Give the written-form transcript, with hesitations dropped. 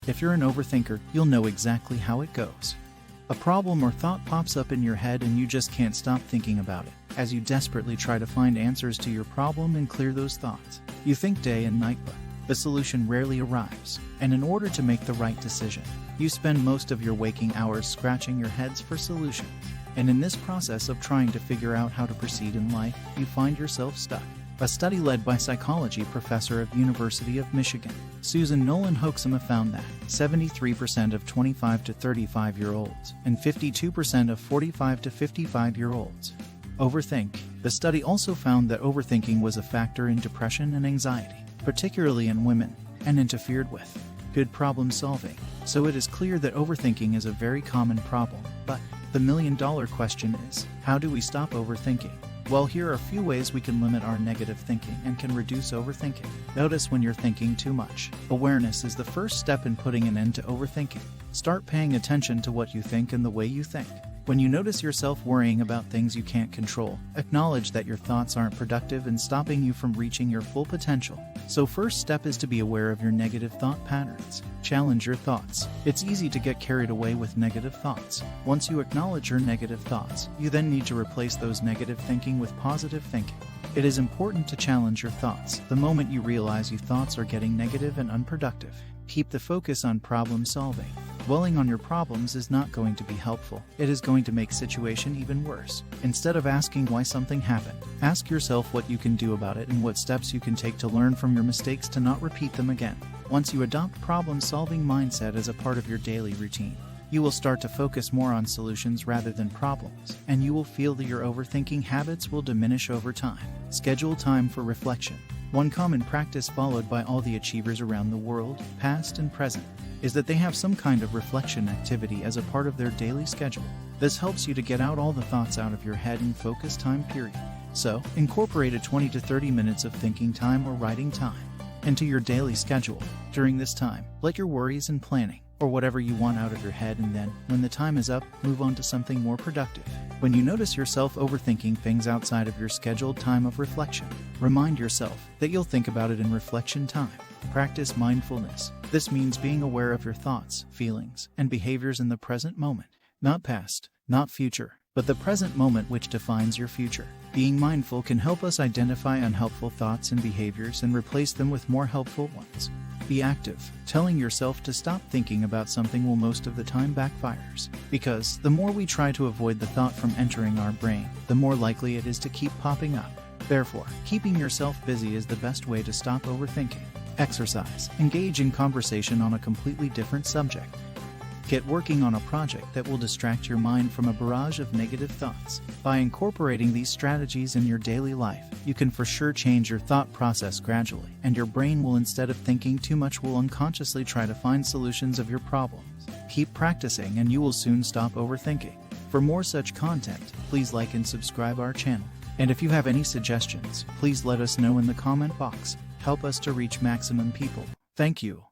If you're an overthinker, you'll know exactly how it goes. A problem or thought pops up in your head and you just can't stop thinking about it, as you desperately try to find answers to your problem and clear those thoughts. You think day and night, but the solution rarely arrives, and in order to make the right decision, you spend most of your waking hours scratching your heads for solutions. And in this process of trying to figure out how to proceed in life, you find yourself stuck. A study led by psychology professor of University of Michigan, Susan Nolan Hoeksema, found that 73% of 25 to 35-year-olds and 52% of 45 to 55-year-olds overthink. The study also found that overthinking was a factor in depression and anxiety, particularly in women, and interfered with good problem solving. So it is clear that overthinking is a very common problem, but the million-dollar question is, how do we stop overthinking? Well, here are a few ways we can limit our negative thinking and can reduce overthinking. Notice when you're thinking too much. Awareness is the first step in putting an end to overthinking. Start paying attention to what you think and the way you think. When you notice yourself worrying about things you can't control, acknowledge that your thoughts aren't productive and stopping you from reaching your full potential. So first step is to be aware of your negative thought patterns. Challenge your thoughts. It's easy to get carried away with negative thoughts. Once you acknowledge your negative thoughts, you then need to replace those negative thinking with positive thinking. It is important to challenge your thoughts. The moment you realize your thoughts are getting negative and unproductive, keep the focus on problem solving. Dwelling on your problems is not going to be helpful. It is going to make the situation even worse. Instead of asking why something happened, ask yourself what you can do about it and what steps you can take to learn from your mistakes to not repeat them again. Once you adopt problem-solving mindset as a part of your daily routine, you will start to focus more on solutions rather than problems, and you will feel that your overthinking habits will diminish over time. Schedule time for reflection. One common practice followed by all the achievers around the world, past and present, is that they have some kind of reflection activity as a part of their daily schedule. This helps you to get out all the thoughts out of your head in focus time period. So, incorporate a 20 to 30 minutes of thinking time or writing time into your daily schedule. During this time, let your worries and planning, or whatever you want, out of your head, and then, when the time is up, move on to something more productive. When you notice yourself overthinking things outside of your scheduled time of reflection, remind yourself that you'll think about it in reflection time. Practice mindfulness. This means being aware of your thoughts, feelings, and behaviors in the present moment. Not past, not future, but the present moment, which defines your future. Being mindful can help us identify unhelpful thoughts and behaviors and replace them with more helpful ones. Be active. Telling yourself to stop thinking about something will most of the time backfires, because the more we try to avoid the thought from entering our brain, the more likely it is to keep popping up. Therefore, keeping yourself busy is the best way to stop overthinking. Exercise. Engage in conversation on a completely different subject. Get working on a project that will distract your mind from a barrage of negative thoughts. By incorporating these strategies in your daily life, you can for sure change your thought process gradually, and your brain will, instead of thinking too much, will unconsciously try to find solutions of your problems. Keep practicing and you will soon stop overthinking. For more such content, please like and subscribe our channel. And if you have any suggestions, please let us know in the comment box. Help us to reach maximum people. Thank you.